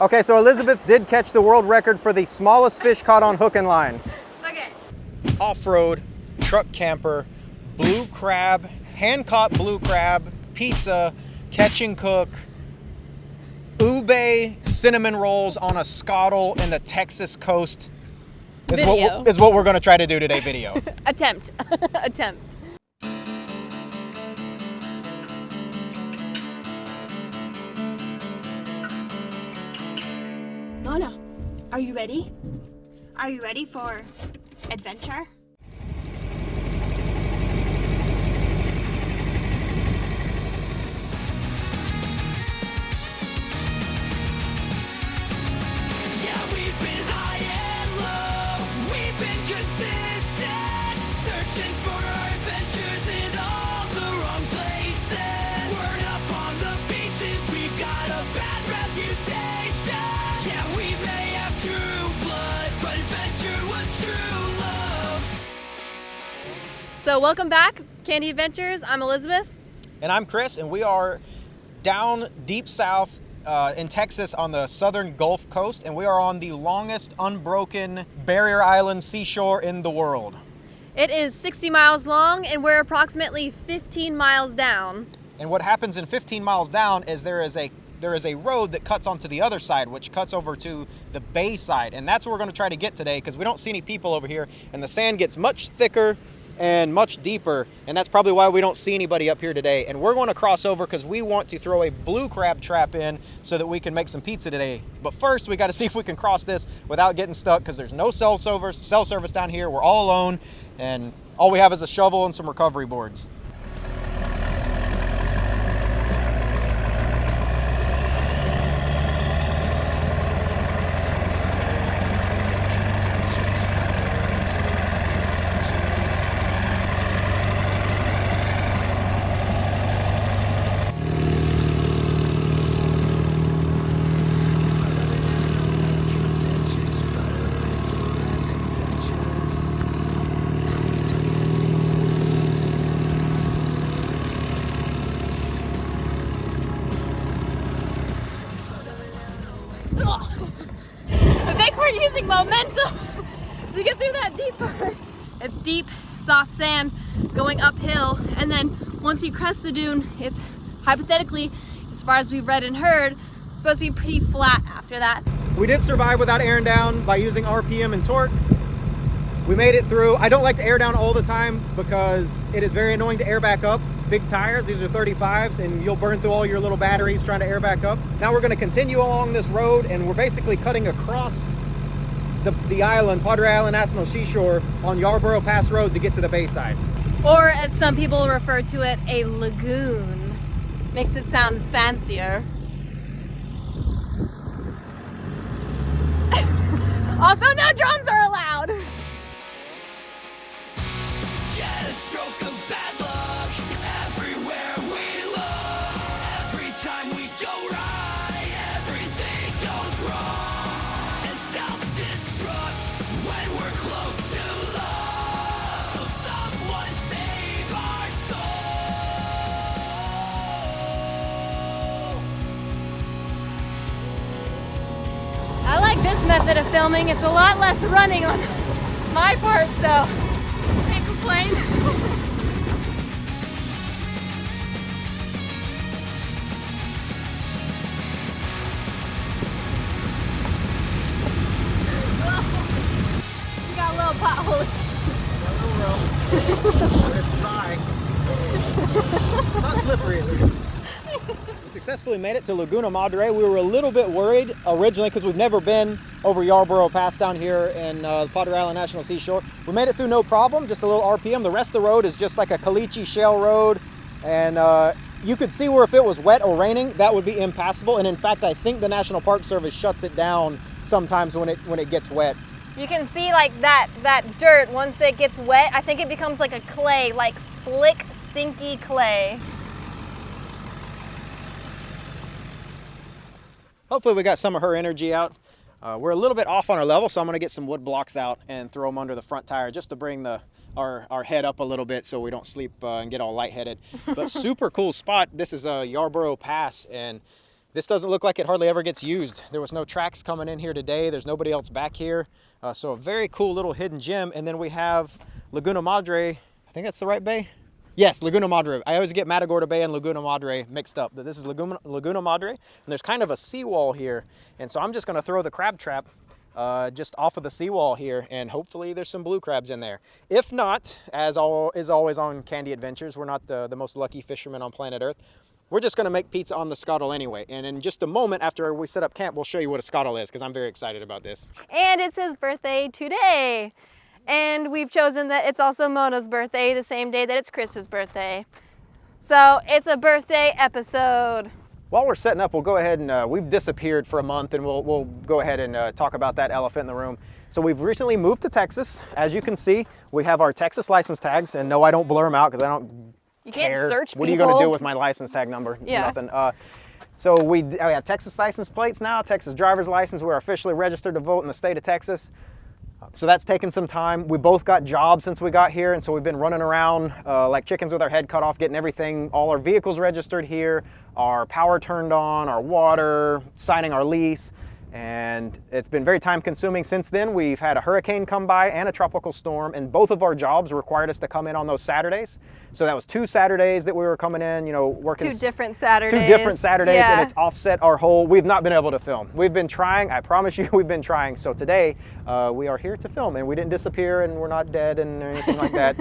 Okay, so Elizabeth did catch the world record for the smallest fish caught on hook and line. Okay. Off-road, truck camper, blue crab, hand-caught blue crab, pizza, catch and cook, ube cinnamon rolls on a Skottle in the Texas coast is what we're going to try to do today. Video. Attempt. Attempt. Mona, are you ready? Are you ready for adventure? So welcome back, Candy Adventures. I'm Elizabeth. And I'm Chris, and we are down deep south in Texas on the southern Gulf Coast, and we are on the longest unbroken barrier island seashore in the world. It is 60 miles long, and we're approximately 15 miles down. And what happens in 15 miles down is there is a road that cuts onto the other side, which cuts over to the Bayside, and that's what we're going to try to get today because we don't see any people over here, and the sand gets much thicker and much deeper, and that's probably why we don't see anybody up here today. And we're going to cross over because we want to throw a blue crab trap in so that we can make some pizza today. But first we got to see if we can cross this without getting stuck because there's no cell service down here. We're all alone, and all we have is a shovel and some recovery boards. I think we're using momentum to get through that deep part. It's deep, soft sand going uphill, and then once you crest the dune, it's hypothetically, as far as we've read and heard, it's supposed to be pretty flat after that. We did survive without airing down by using RPM and torque. We made it through. I don't like to air down all the time because it is very annoying to air back up. Big tires, these are 35s, and you'll burn through all your little batteries trying to air back up. Now we're going to continue along this road, and we're basically cutting across the island, Padre Island National Seashore, on Yarborough Pass Road to get to the Bayside. Or as some people refer to it, a lagoon. Makes it sound fancier. Also, no drones are allowed. Get a stroke of bad luck everywhere we look. Every time we go right, everything goes wrong. And self-destruct when we're close to loss. So someone save our soul. I like this method of filming. It's a lot less running on my part, so can't complain. We got a little pothole. It's dry, so it's not slippery at least. We successfully made it to Laguna Madre. We were a little bit worried originally because we've never been over Yarborough Pass down here in the Padre Island National Seashore. We made it through no problem, just a little RPM. The rest of the road is just like a caliche shale road, and you could see where if it was wet or raining, that would be impassable. And in fact, I think the National Park Service shuts it down sometimes when it gets wet. You can see like that dirt, once it gets wet, I think it becomes like a clay, like slick, sinky clay. Hopefully we got some of her energy out. We're a little bit off on our level, so I'm gonna get some wood blocks out and throw them under the front tire just to bring our head up a little bit so we don't sleep and get all lightheaded. But super cool spot. This is Yarborough Pass, and This doesn't look like it hardly ever gets used. There was no tracks coming in here today. There's nobody else back here. So a very cool little hidden gem. And then we have Laguna Madre. I think that's the right bay? Yes, Laguna Madre. I always get Matagorda Bay and Laguna Madre mixed up, but this is Laguna Madre. And there's kind of a seawall here. And so I'm just gonna throw the crab trap just off of the seawall here, and hopefully there's some blue crabs in there. If not, as is always on Candy Adventures, we're not the most lucky fishermen on planet Earth. We're just gonna make pizza on the Skottle anyway. And in just a moment after we set up camp, we'll show you what a Skottle is, because I'm very excited about this. And it's his birthday today. And we've chosen that it's also Mona's birthday, the same day that it's Chris's birthday. So it's a birthday episode. While we're setting up, we'll go ahead and, we've disappeared for a month, and we'll go ahead and talk about that elephant in the room. So we've recently moved to Texas. As you can see, we have our Texas license tags, and no, I don't blur them out because I don't You care. can't search What are you people. gonna do with my license tag number? Yeah. Nothing. So we have Texas license plates now, Texas driver's license. We're officially registered to vote in the state of Texas. So that's taken some time. We both got jobs since we got here, and so we've been running around like chickens with our head cut off, getting everything, all our vehicles registered here, our power turned on, our water, signing our lease, and it's been very time consuming. Since then, we've had a hurricane come by and a tropical storm, and both of our jobs required us to come in on those Saturdays. So that was 2 Saturdays that we were coming in, you know, working. 2 different Saturdays. 2 different Saturdays, Yeah. and it's offset our whole, we've not been able to film. We've been trying, I promise you, we've been trying. So today, we are here to film, and we didn't disappear, and we're not dead and anything like that.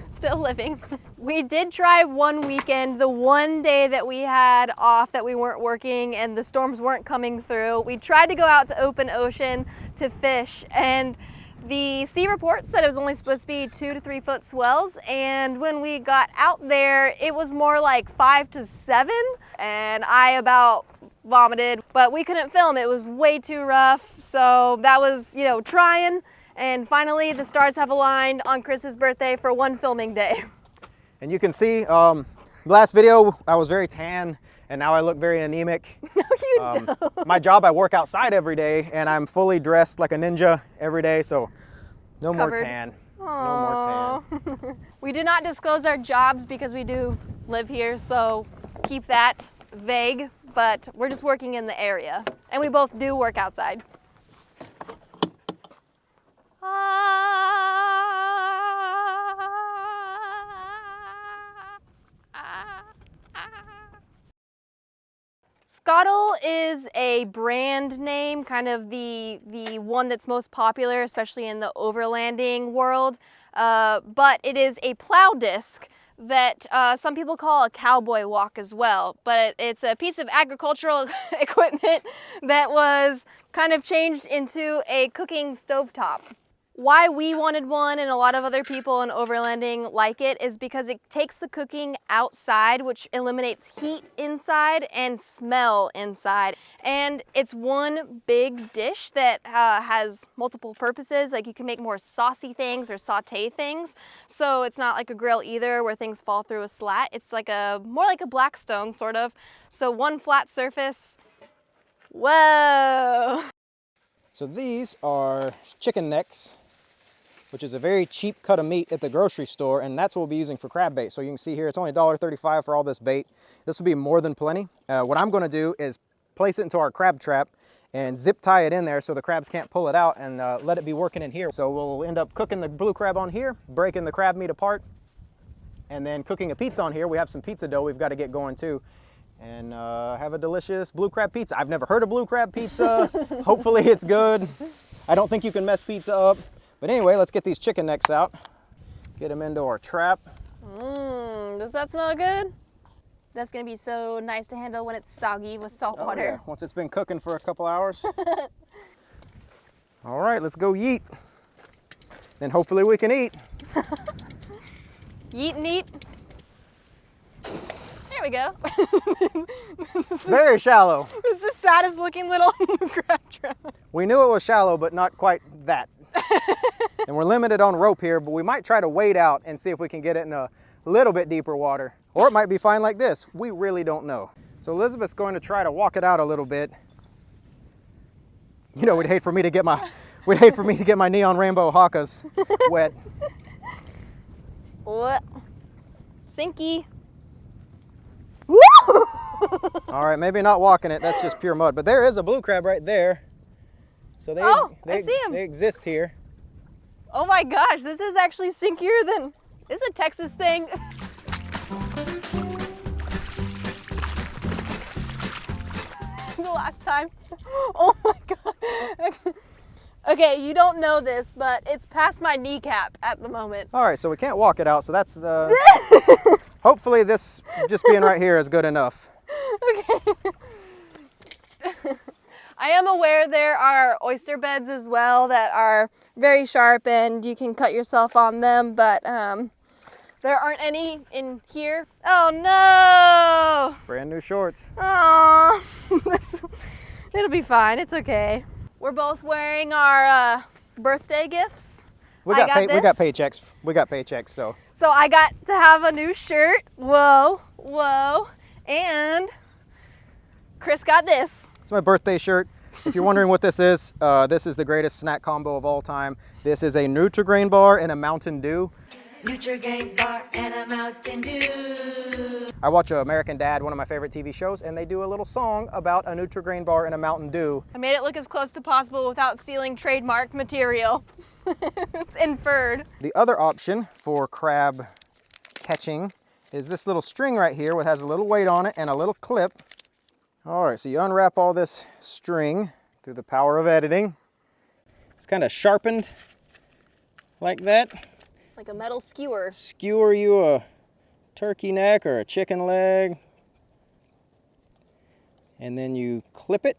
Still living. We did try one weekend, the one day that we had off that we weren't working and the storms weren't coming through. We tried to go out to open ocean to fish, and the sea report said it was only supposed to be 2 to 3 foot swells, and when we got out there, it was more like 5 to 7, and I about vomited, but we couldn't film. It was way too rough, so that was, you know, trying, and finally the stars have aligned on Chris's birthday for one filming day. And you can see, last video, I was very tan, and now I look very anemic. No, you don't. My job, I work outside every day, and I'm fully dressed like a ninja every day, so no more Covered. tan. No more tan. We do not disclose our jobs because we do live here, so keep that vague, but we're just working in the area. And we both do work outside. Skottle is a brand name, kind of the one that's most popular, especially in the overlanding world. But it is a plow disc that some people call a cowboy walk as well. But it's a piece of agricultural equipment that was kind of changed into a cooking stovetop. Why we wanted one and a lot of other people in overlanding like it is because it takes the cooking outside, which eliminates heat inside and smell inside. And it's one big dish that has multiple purposes. Like you can make more saucy things or saute things. So it's not like a grill either where things fall through a slat. It's like more like a Blackstone sort of. So one flat surface. Whoa. So these are chicken necks, which is a very cheap cut of meat at the grocery store, and that's what we'll be using for crab bait. So you can see here, it's only $1.35 for all this bait. This will be more than plenty. What I'm gonna do is place it into our crab trap and zip tie it in there so the crabs can't pull it out, and let it be working in here. So we'll end up cooking the blue crab on here, breaking the crab meat apart, and then cooking a pizza on here. We have some pizza dough we've got to get going too, and have a delicious blue crab pizza. I've never heard of blue crab pizza. Hopefully it's good. I don't think you can mess pizza up. But anyway, let's get these chicken necks out. Get them into our trap. Does that smell good? That's gonna be so nice to handle when it's soggy with salt water. Yeah, once it's been cooking for a couple hours. All right, let's go yeet. Then hopefully we can eat. Yeet and eat. There we go. It's very shallow. This is the saddest looking little crab trap. We knew it was shallow, but not quite that. And we're limited on rope here, but we might try to wade out and see if we can get it in a little bit deeper water. Or it might be fine like this. We really don't know. So Elizabeth's going to try to walk it out a little bit. You know, we'd hate for me to get my neon rainbow hawkas wet. What? Sinky. Woo! All right, maybe not walking it. That's just pure mud. But there is a blue crab right there. So I see 'em. They exist here. Oh my gosh, this is actually stinkier than, this is a Texas thing. The last time. Oh my god. Okay, you don't know this, but it's past my kneecap at the moment. All right, so we can't walk it out. So that's the. Hopefully, this just being right here is good enough. Okay. I am aware there are oyster beds as well that are very sharp and you can cut yourself on them, but there aren't any in here. Oh no! Brand new shorts. Oh, it'll be fine. It's okay. We're both wearing our birthday gifts. We got paychecks. We got paychecks. So I got to have a new shirt. Whoa, whoa, and Chris got this. it's my birthday shirt. If you're wondering what this is the greatest snack combo of all time. This is a Nutri-Grain bar and a Mountain Dew. Nutri-Grain bar and a Mountain Dew. I watch American Dad, one of my favorite TV shows, and they do a little song about a Nutri-Grain bar and a Mountain Dew. I made it look as close to possible without stealing trademark material. It's inferred. The other option for crab catching is this little string right here, which has a little weight on it and a little clip. All right, so you unwrap all this string through the power of editing. It's kind of sharpened like that. Like a metal skewer. Skewer you a turkey neck or a chicken leg. And then you clip it.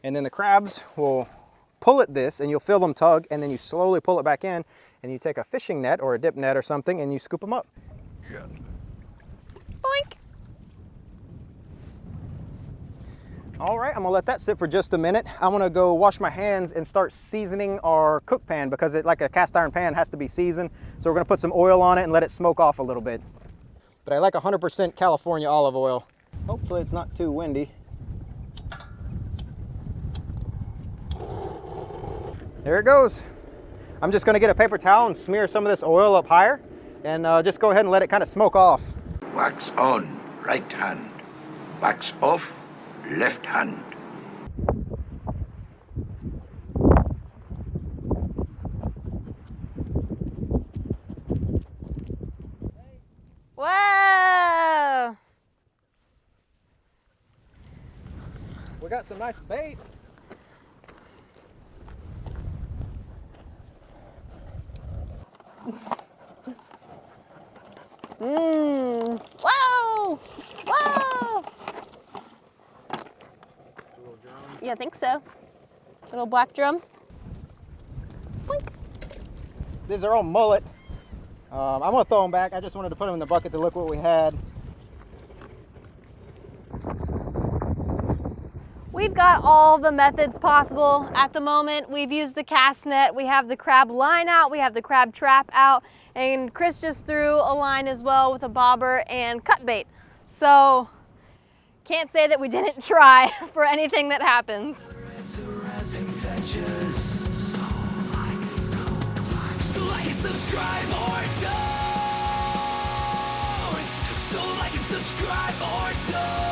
And then the crabs will pull at this and you'll feel them tug, and then you slowly pull it back in and you take a fishing net or a dip net or something and you scoop them up. Yeah. Boink. All right, I'm gonna let that sit for just a minute. I'm gonna go wash my hands and start seasoning our cook pan because it, like a cast iron pan, has to be seasoned. So we're gonna put some oil on it and let it smoke off a little bit. But I like 100% California olive oil. Hopefully it's not too windy. There it goes. I'm just gonna get a paper towel and smear some of this oil up higher and just go ahead and let it kind of smoke off. Wax on, right hand. Wax off, left hand. Whoa! We got some nice bait. Whoa! Whoa! Yeah, I think so. Little black drum. Boink. These are all mullet. I'm gonna throw them back. I just wanted to put them in the bucket to look what we had. We've got all the methods possible at the moment. We've used the cast net, we have the crab line out, we have the crab trap out, and Chris just threw a line as well with a bobber and cut bait. So, can't say that we didn't try for anything that happens. Still like and subscribe or don't. Still like and subscribe or don't.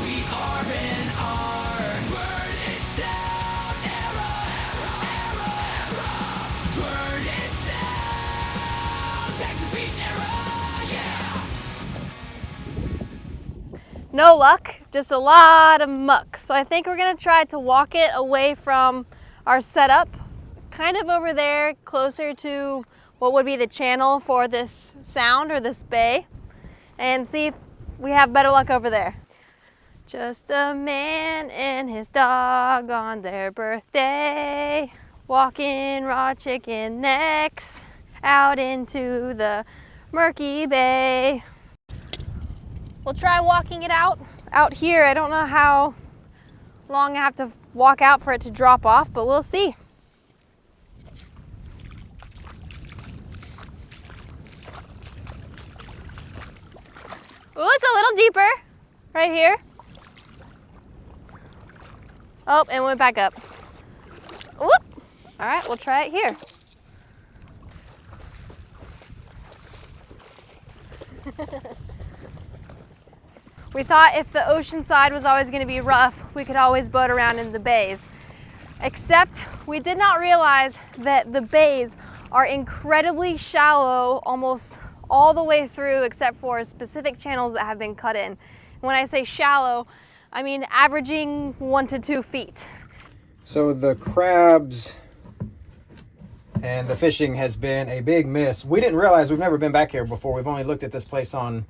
We are in our burn it down era. Burn it down. Texas Beach era. Yeah. No luck, just a lot of muck. So I think we're gonna try to walk it away from our setup, kind of over there, closer to what would be the channel for this sound or this bay, and see if we have better luck over there. Just a man and his dog on their birthday, walking raw chicken necks out into the murky bay. We'll try walking it out here. I don't know how long I have to walk out for it to drop off, but we'll see. Ooh, it's a little deeper right here. Oh, and went back up. Whoop. All right, we'll try it here. We thought if the ocean side was always going to be rough, we could always boat around in the bays. Except we did not realize that the bays are incredibly shallow almost all the way through except for specific channels that have been cut in. When I say shallow, I mean averaging 1 to 2 feet. So the crabs and the fishing has been a big miss. We didn't realize, we've never been back here before. We've only looked at this place on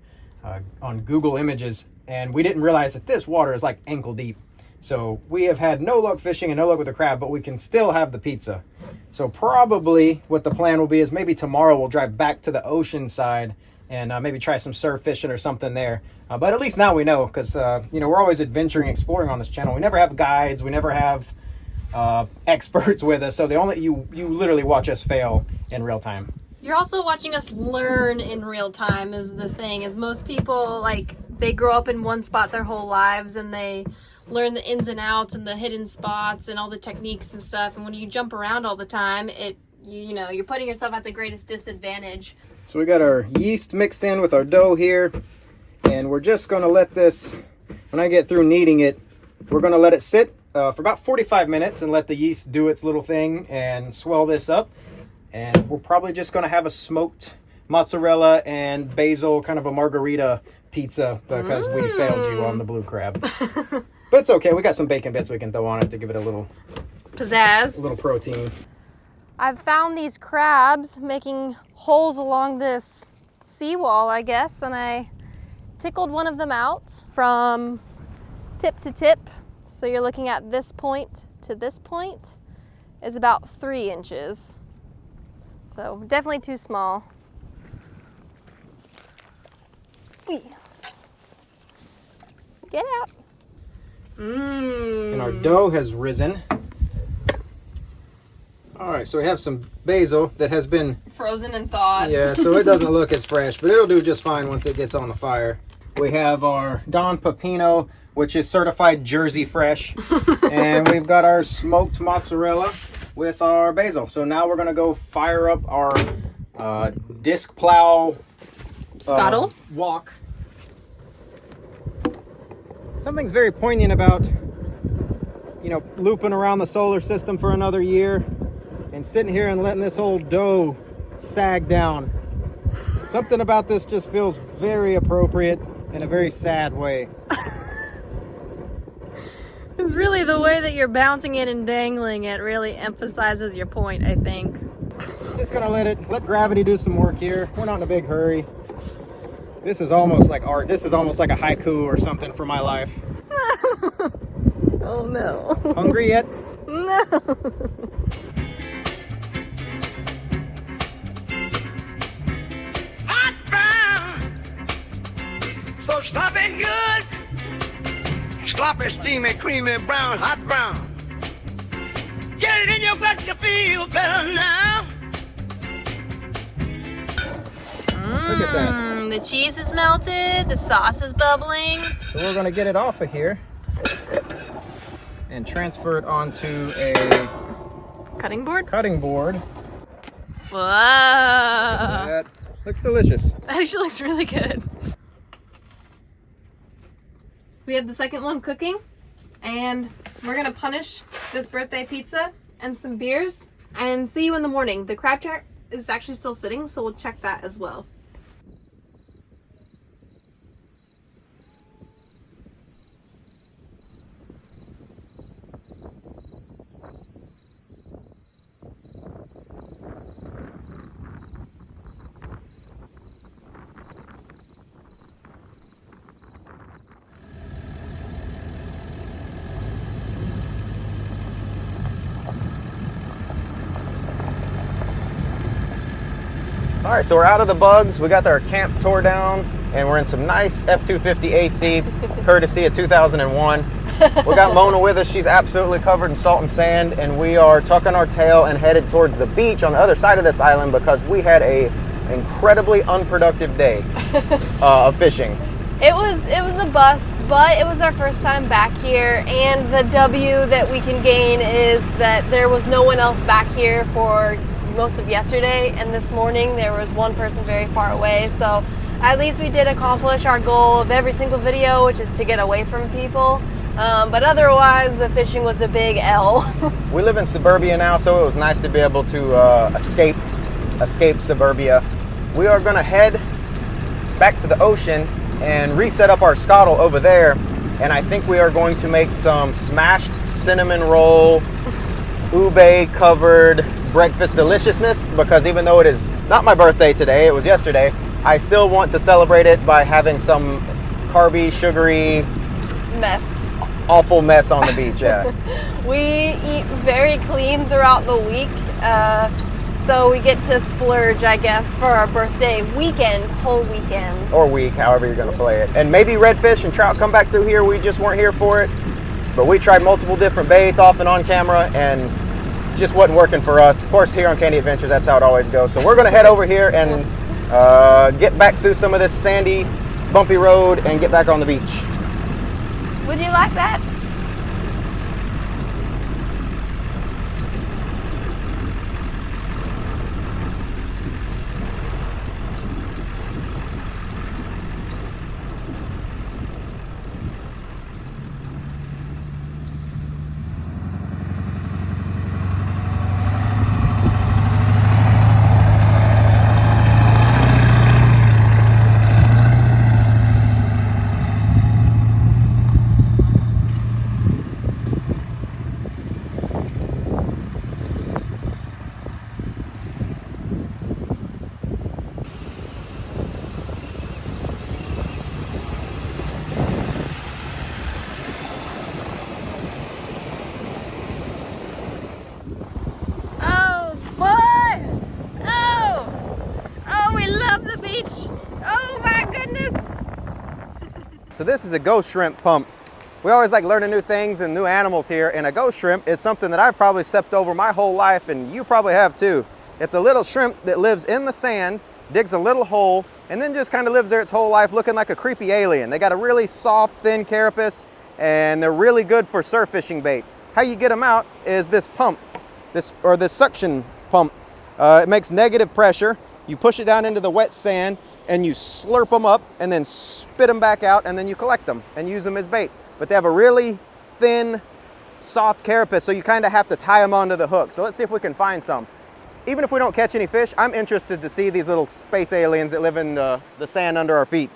Google Images, and we didn't realize that this water is like ankle deep. So we have had no luck fishing and no luck with the crab, but we can still have the pizza. So probably what the plan will be is maybe tomorrow we'll drive back to the ocean side and maybe try some surf fishing or something there. But at least now we know, because you know, we're always adventuring, exploring on this channel. We never have guides, we never have experts with us, so you literally watch us fail in real time. You're also watching us learn in real time is the thing. Is most people, like, they grow up in one spot their whole lives and they learn the ins and outs and the hidden spots and all the techniques and stuff, and when you jump around all the time, you know, you're putting yourself at the greatest disadvantage. So we got our yeast mixed in with our dough here, and we're just going to let this, when I get through kneading it, we're going to let it sit for about 45 minutes and let the yeast do its little thing and swell this up. And we're probably just going to have a smoked mozzarella and basil, kind of a margarita pizza, because we failed you on the blue crab. But it's okay. We got some bacon bits we can throw on it to give it a little pizzazz, a little protein. I've found these crabs making holes along this seawall, I guess, and I tickled one of them out from tip to tip. So you're looking at this point to this point is about 3 inches. So definitely too small. Get out. And our dough has risen. All right, so we have some basil that has been frozen and thawed. Yeah, so it doesn't look as fresh, but it'll do just fine once it gets on the fire. We have our Don Pepino, which is certified Jersey fresh. And we've got our smoked mozzarella with our basil. So now we're gonna go fire up our disc plow Skottle wok. Something's very poignant about, you know, looping around the solar system for another year and sitting here and letting this old dough sag down. Something about this just feels very appropriate in a very sad way. It's really the way that you're bouncing it and dangling it really emphasizes your point, I think. Just gonna let gravity do some work here. We're not in a big hurry. This is almost like art. This is almost like a haiku or something for my life. Oh no. Hungry yet? No. Hot brown, so sloppy good. Sloppy, steamy, creamy, brown, hot brown. Get it in your gut, you feel better now. Look at that. The cheese is melted, the sauce is bubbling. So we're gonna get it off of here and transfer it onto a Cutting board? cutting board. Whoa. That looks delicious. That actually looks really good. We have the second one cooking, and we're gonna punish this birthday pizza and some beers and see you in the morning. The crab chart is actually still sitting, so we'll check that as well. All right, so we're out of the bugs. We got our camp tore down, and we're in some nice F-250 AC, courtesy of 2001. We got Mona with us. She's absolutely covered in salt and sand, and we are tucking our tail and headed towards the beach on the other side of this island because we had a incredibly unproductive day of fishing. It was a bust, but it was our first time back here, and the W that we can gain is that there was no one else back here for most of yesterday, and this morning there was one person very far away, so At least we did accomplish our goal of every single video, which is to get away from people. But otherwise, the fishing was a big L. We live in suburbia now, so it was nice to be able to escape suburbia. We are gonna head back to the ocean and reset up our Skottle over there. And I think we are going to make some smashed cinnamon roll, ube covered breakfast deliciousness, because even though it is not my birthday today, it was yesterday, I still want to celebrate it by having some carby, sugary, awful mess on the beach. Yeah. We eat very clean throughout the week, so we get to splurge, I guess, for our birthday weekend, whole weekend. Or week, however you're gonna play it. And maybe redfish and trout come back through here. We just weren't here for it. But we tried multiple different baits off and on camera and just wasn't working for us. Of course, here on Candy Adventures, that's how it always goes. So we're gonna head over here and get back through some of this sandy, bumpy road and get back on the beach. Would you like that? So this is a ghost shrimp pump. We always like learning new things and new animals here, and a ghost shrimp is something that I've probably stepped over my whole life, and you probably have too. It's a little shrimp that lives in the sand, digs a little hole, and then just kind of lives there its whole life looking like a creepy alien. They got a really soft, thin carapace, and they're really good for surf fishing bait. How you get them out is this pump, this suction pump. It makes negative pressure. You push it down into the wet sand, and you slurp them up and then spit them back out, and then you collect them and use them as bait. But they have a really thin, soft carapace, so you kind of have to tie them onto the hook. So let's see if we can find some. Even if we don't catch any fish, I'm interested to see these little space aliens that live in the sand under our feet.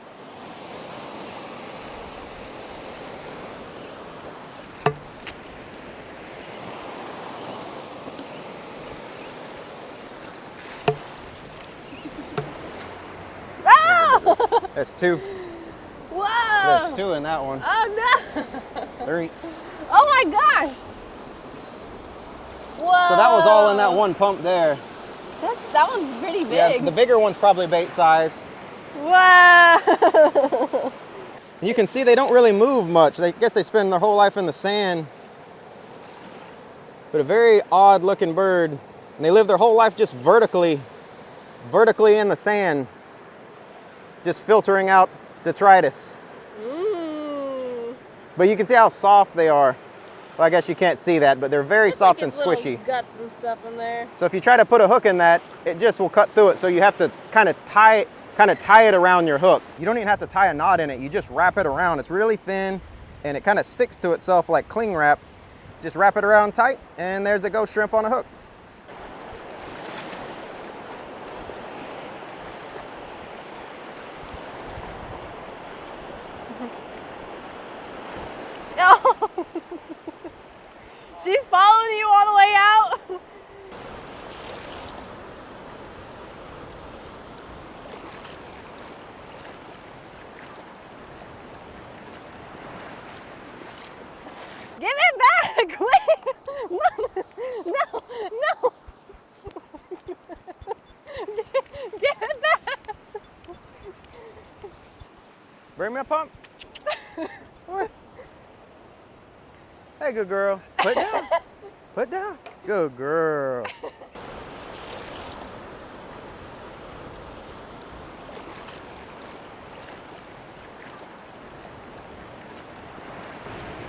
There's two. Whoa! There's two in that one. Oh no! 3. Oh my gosh! Whoa! So that was all in that one pump there. That one's pretty big. Yeah, the bigger one's probably bait size. Whoa! You can see they don't really move much. I guess they spend their whole life in the sand. But a very odd looking bird. And they live their whole life just vertically in the sand, just filtering out detritus. But you can see how soft they are. Well, I guess you can't see that, but they're very soft and squishy. Guts and stuff in there. So if you try to put a hook in that, it just will cut through it. So you have to kind of tie it around your hook. You don't even have to tie a knot in it. You just wrap it around. It's really thin, and it kind of sticks to itself like cling wrap. Just wrap it around tight, and there's a ghost shrimp on a hook. Oh. She's following you all the way out. Give it back! Wait! No! Give it back! Bring me a pump. What? Hey, good girl. Put down. Put down. Good girl.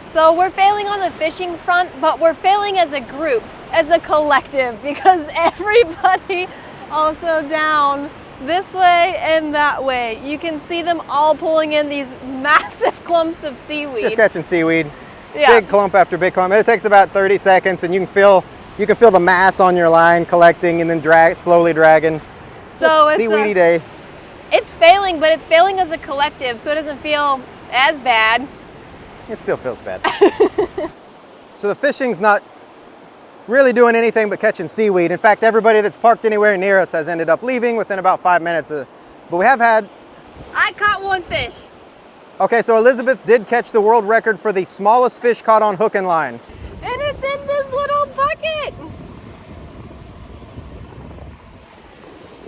So we're failing on the fishing front, but we're failing as a group, as a collective, because everybody also down this way and that way. You can see them all pulling in these massive clumps of seaweed. Just catching seaweed. Yeah. Big clump after big clump. And it takes about 30 seconds, and you can feel the mass on your line collecting and then slowly dragging. So Just it's seaweedy day. It's failing, but it's failing as a collective, so it doesn't feel as bad. It still feels bad. So the fishing's not really doing anything but catching seaweed. In fact, everybody that's parked anywhere near us has ended up leaving within about 5 minutes. But we have had... I caught one fish. Okay, so Elizabeth did catch the world record for the smallest fish caught on hook and line. And it's in this little bucket.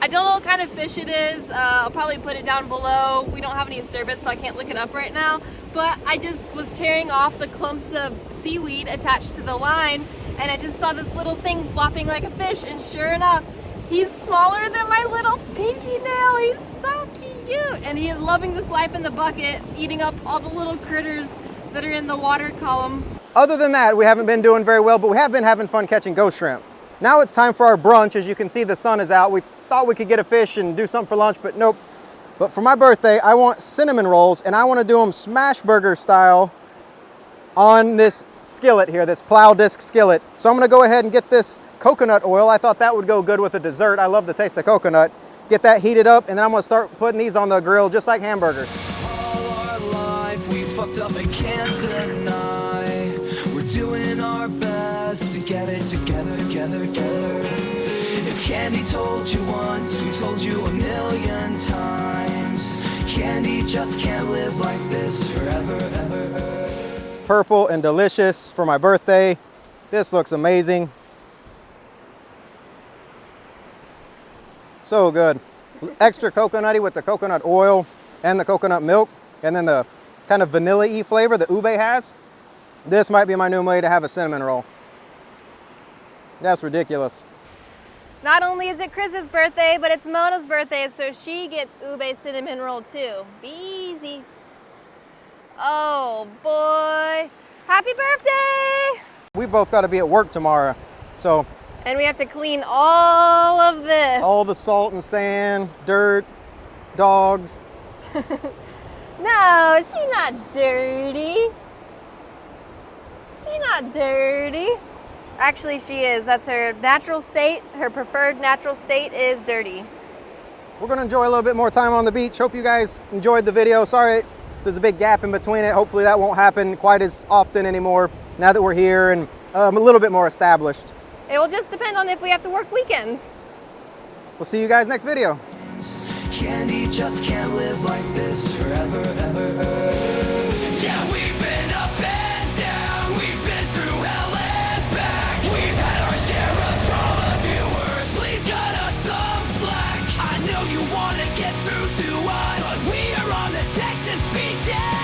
I don't know what kind of fish it is. I'll probably put it down below. We don't have any service, so I can't look it up right now. But I just was tearing off the clumps of seaweed attached to the line, and I just saw this little thing flopping like a fish, and sure enough, he's smaller than my little pinky nail. He's so cute, and he is loving this life in the bucket, eating up all the little critters that are in the water column. Other than that, we haven't been doing very well, but we have been having fun catching ghost shrimp. Now it's time for our brunch. As you can see, the sun is out. We thought we could get a fish and do something for lunch, but nope. But for my birthday, I want cinnamon rolls, and I want to do them smash burger style on this skillet here, this plow disc skillet. So I'm going to go ahead and get this coconut oil. I thought that would go good with a dessert. I love the taste of coconut. Get that heated up, and then I'm going to start putting these on the grill just like hamburgers. All our life we fucked up and can't deny. We're doing our best to get it together. If Candy told you once, we told you a million times. Candy just can't live like this forever, ever. Purple and delicious for my birthday. This looks amazing. So good. Extra coconutty with the coconut oil and the coconut milk, and then the kind of vanilla-y flavor that ube has. This might be my new way to have a cinnamon roll. That's ridiculous. Not only is it Chris's birthday, but it's Mona's birthday, so she gets ube cinnamon roll too. Be easy. Oh boy. Happy birthday! We both got to be at work tomorrow, so. And we have to clean all of this. All the salt and sand, dirt, dogs. No, she's not dirty. She's not dirty. Actually, she is. That's her natural state. Her preferred natural state is dirty. We're going to enjoy a little bit more time on the beach. Hope you guys enjoyed the video. Sorry there's a big gap in between it. Hopefully that won't happen quite as often anymore now that we're here and a little bit more established. It will just depend on if we have to work weekends. We'll see you guys next video. Candy just can't live like this forever, ever. Yeah, we've been up and down. We've been through hell and back. We've had our share of trauma. Viewers, please cut us some slack. I know you want to get through to us, but we are on the Texas beaches.